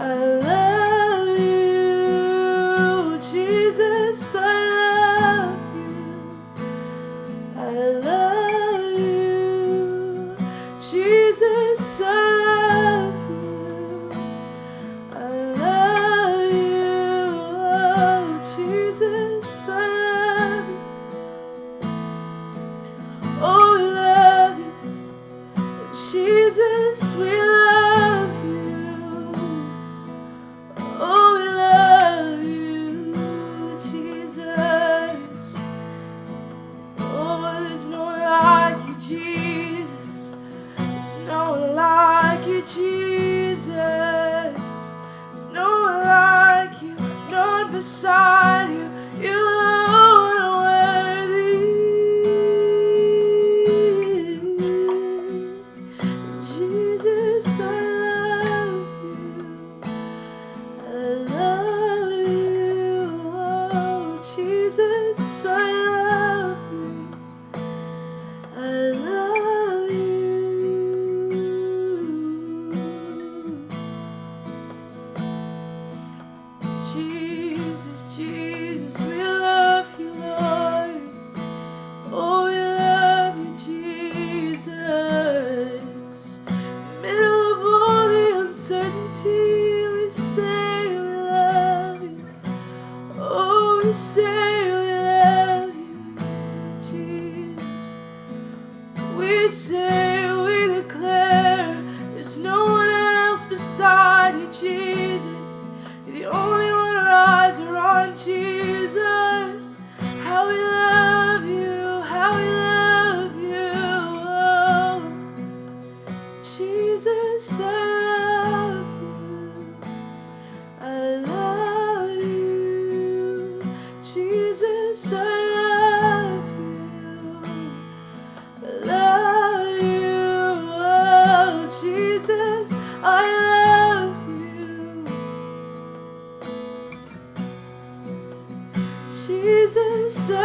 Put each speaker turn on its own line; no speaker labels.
love you, Jesus, I love you. I love you, Jesus, I love you. I love you, oh, Jesus, I love you. Oh, we love you, Jesus, we love you. Oh, we love you, Jesus. Oh, there's no one like you, Jesus. There's no one like you, Jesus. There's no one like you, none beside you. You alone are worthy. Jesus, I love you. I love you, oh, Jesus, I love you. I love you. Jesus, Jesus, we love you, Lord. Oh, we love you, Jesus. Middle of all the uncertainty, we say we love you. Oh, we say we love you, Jesus. We say, we declare, there's no one else beside you, Jesus. You're the only one our eyes are on, Jesus. How we love you, how we love you, oh, Jesus, I love you. I love you, Jesus, I love you. I love you, oh, Jesus, I love you. Jesus, I